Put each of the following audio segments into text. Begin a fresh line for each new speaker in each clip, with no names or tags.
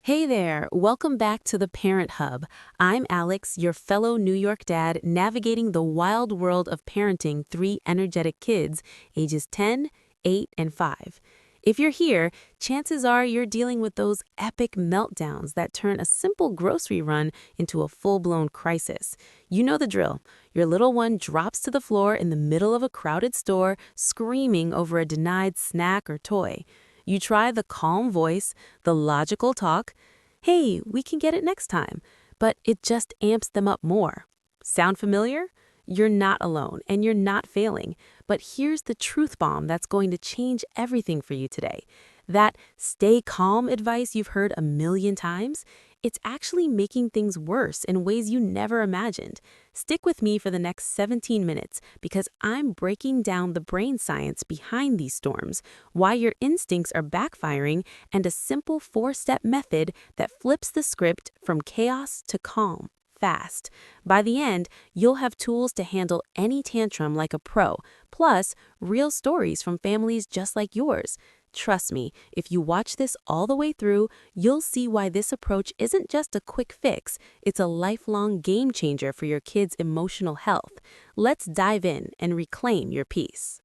Hey there, welcome back to the Parent Hub. I'm Alex, your fellow New York dad, navigating the wild world of parenting three energetic kids, ages 10, 8, and 5. If you're here, chances are you're dealing with those epic meltdowns that turn a simple grocery run into a full-blown crisis. You know the drill. Your little one drops to the floor in the middle of a crowded store, screaming over a denied snack or toy. You try the calm voice, the logical talk. Hey, we can get it next time. But it just amps them up more. Sound familiar? You're not alone and you're not failing. But here's the truth bomb that's going to change everything for you today. That stay calm advice you've heard a million times, it's actually making things worse in ways you never imagined. Stick with me for the next 17 minutes because I'm breaking down the brain science behind these storms, why your instincts are backfiring, and a simple 4-step method that flips the script from chaos to calm fast. By the end, you'll have tools to handle any tantrum like a pro, plus real stories from families just like yours. Trust me, if you watch this all the way through, you'll see why this approach isn't just a quick fix, it's a lifelong game changer for your kids' emotional health. Let's dive in and reclaim your peace.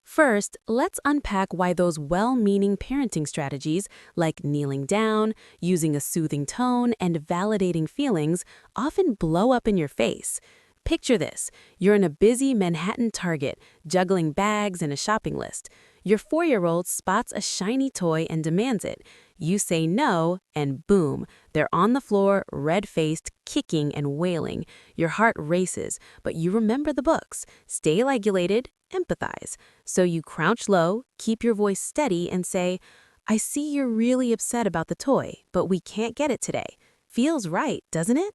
First, let's unpack why those well-meaning parenting strategies, like kneeling down, using a soothing tone, and validating feelings, often blow up in your face. Picture this. You're in a busy Manhattan Target, juggling bags and a shopping list. Your 4-year-old spots a shiny toy and demands it. You say no, and boom, they're on the floor, red-faced, kicking and wailing. Your heart races, but you remember the books. Stay regulated, empathize. So you crouch low, keep your voice steady, and say, I see you're really upset about the toy, but we can't get it today. Feels right, doesn't it?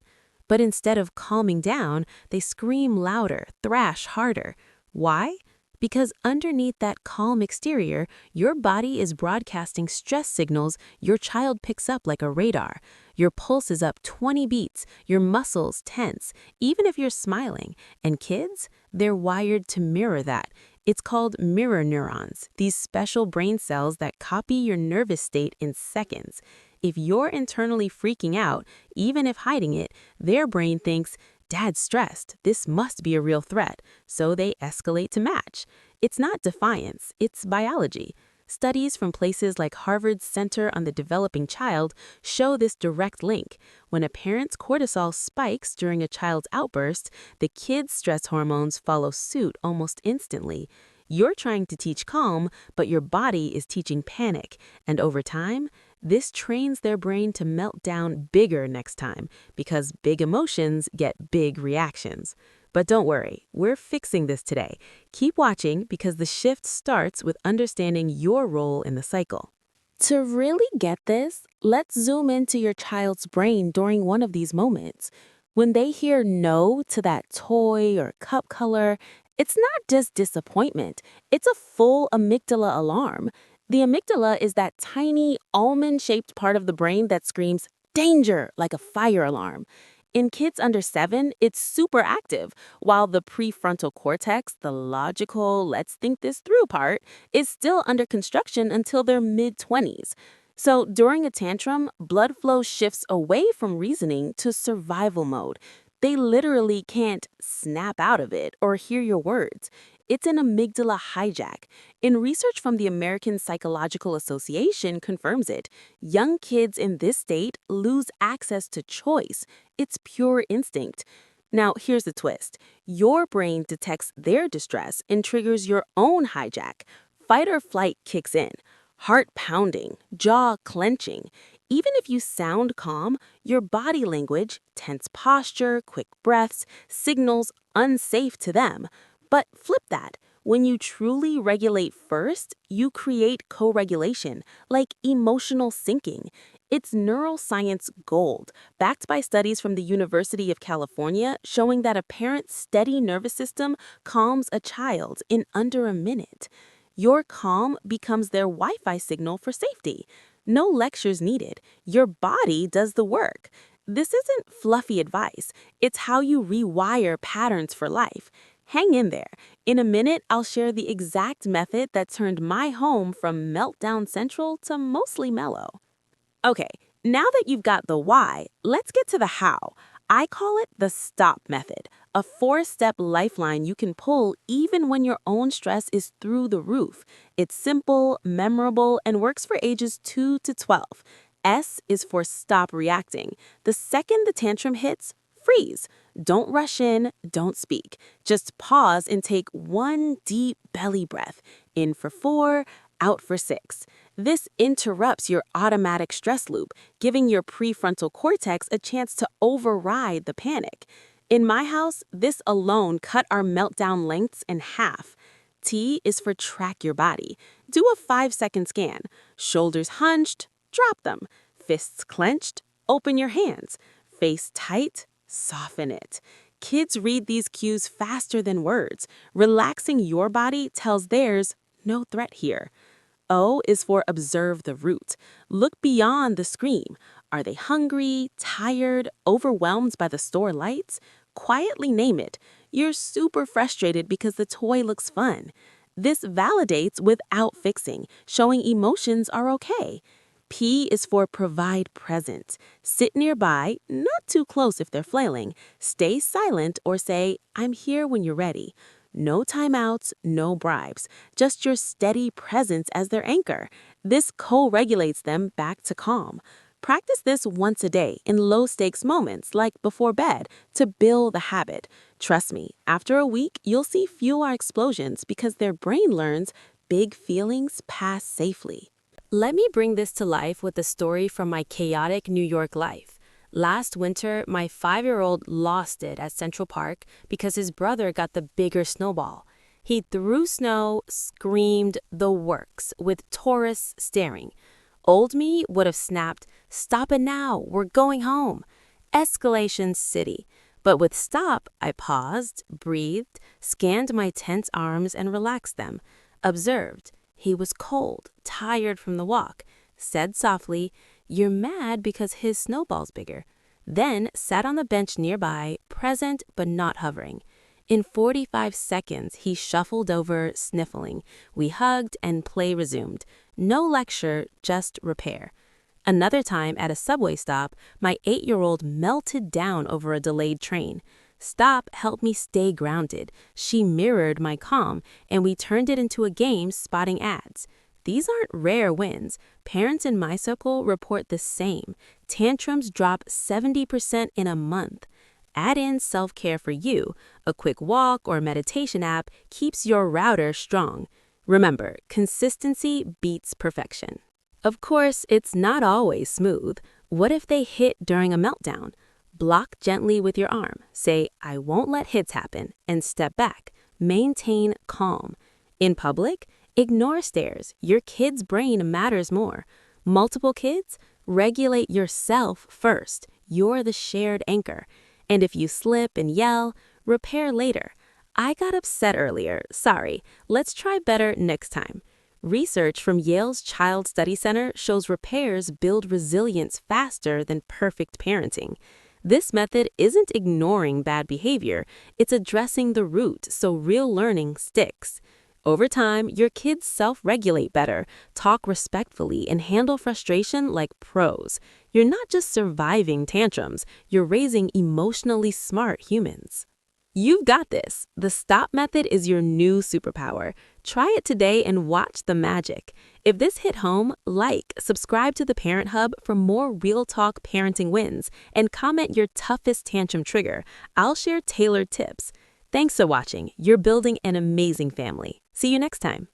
But instead of calming down, they scream louder, thrash harder. Why? Because underneath that calm exterior, your body is broadcasting stress signals your child picks up like a radar. Your pulse is up 20 beats, your muscles tense, even if you're smiling. And kids, they're wired to mirror that. It's called mirror neurons, these special brain cells that copy your nervous state in seconds. If you're internally freaking out, even if hiding it, their brain thinks, Dad's stressed, this must be a real threat, so they escalate to match. It's not defiance, it's biology. Studies from places like Harvard's Center on the Developing Child show this direct link. When a parent's cortisol spikes during a child's outburst, the kid's stress hormones follow suit almost instantly. You're trying to teach calm, but your body is teaching panic, and over time, this trains their brain to melt down bigger next time because big emotions get big reactions. But don't worry, we're fixing this today. Keep watching because the shift starts with understanding your role in the cycle. To really get this, let's zoom into your child's brain during one of these moments. When they hear no to that toy or cup color, it's not just disappointment, it's a full amygdala alarm. The amygdala is that tiny, almond-shaped part of the brain that screams, danger, like a fire alarm. In kids under 7, it's super active, while the prefrontal cortex, the logical, let's think this through part, is still under construction until their mid-20s. So during a tantrum, blood flow shifts away from reasoning to survival mode. They literally can't snap out of it or hear your words. It's an amygdala hijack. In research from the American Psychological Association confirms it. Young kids in this state lose access to choice. It's pure instinct. Now, here's the twist. Your brain detects their distress and triggers your own hijack. Fight or flight kicks in. Heart pounding, jaw clenching. Even if you sound calm, your body language, tense posture, quick breaths, signals unsafe to them. But flip that. When you truly regulate first, you create co-regulation, like emotional syncing. It's neuroscience gold, backed by studies from the University of California showing that a parent's steady nervous system calms a child in under a minute. Your calm becomes their Wi-Fi signal for safety. No lectures needed. Your body does the work. This isn't fluffy advice. It's how you rewire patterns for life. Hang in there. In a minute, I'll share the exact method that turned my home from meltdown central to mostly mellow. Okay, Now that you've got the why, let's get to the how. I call it the STOP method, a 4-step lifeline you can pull even when your own stress is through the roof. It's simple, memorable, and works for ages 2 to 12. S is for stop reacting. The second the tantrum hits, freeze. Don't rush in, don't speak. Just pause and take one deep belly breath. In for 4, out for 6. This interrupts your automatic stress loop, giving your prefrontal cortex a chance to override the panic. In my house, this alone cut our meltdown lengths in half. T is for track your body. Do a 5-second scan. Shoulders hunched, drop them. Fists clenched, open your hands. Face tight, soften it. Kids read these cues faster than words. Relaxing your body tells theirs, no threat here. O is for observe the root. Look beyond the scream. Are they hungry, tired, overwhelmed by the store lights? Quietly name it. You're super frustrated because the toy looks fun. This validates without fixing, showing emotions are okay. P is for provide present. Sit nearby, not too close if they're flailing. Stay silent or say, I'm here when you're ready. No timeouts, no bribes, just your steady presence as their anchor. This co-regulates them back to calm. Practice this once a day in low-stakes moments, like before bed, to build the habit. Trust me, after a week, you'll see fewer explosions because their brain learns big feelings pass safely. Let me bring this to life with a story from my chaotic New York life. Last winter, my 5-year-old lost it at Central Park because his brother got the bigger snowball. He threw snow, screamed the works, with tourists staring. Old me would have snapped, "Stop it now, we're going home." Escalation city. But with stop, I paused, breathed, scanned my tense arms and relaxed them. Observed. He was cold, tired from the walk. Said softly, "You're mad because his snowball's bigger." Then sat on the bench nearby, present but not hovering. In 45 seconds, he shuffled over, sniffling. We hugged and play resumed. No lecture, just repair. Another time at a subway stop, my 8-year-old melted down over a delayed train. Stop helped me stay grounded. She mirrored my calm, and we turned it into a game spotting ads. These aren't rare wins. Parents in my circle report the same. Tantrums drop 70% in a month. Add in self-care for you. A quick walk or meditation app keeps your router strong. Remember, consistency beats perfection. Of course, it's not always smooth. What if they hit during a meltdown? Block gently with your arm. Say, "I won't let hits happen," and step back. Maintain calm. In public, ignore stares. Your kid's brain matters more. Multiple kids? Regulate yourself first. You're the shared anchor. And if you slip and yell, repair later. "I got upset earlier. Sorry. Let's try better next time." Research from Yale's Child Study Center shows repairs build resilience faster than perfect parenting. This method isn't ignoring bad behavior, it's addressing the root so real learning sticks. Over time, your kids self-regulate better, talk respectfully, and handle frustration like pros. You're not just surviving tantrums, you're raising emotionally smart humans. You've got this. The STOP method is your new superpower. Try it today and watch the magic. If this hit home, subscribe to the Parent Hub for more real talk parenting wins, and comment your toughest tantrum trigger. I'll share tailored tips. Thanks for watching. You're building an amazing family. See you next time.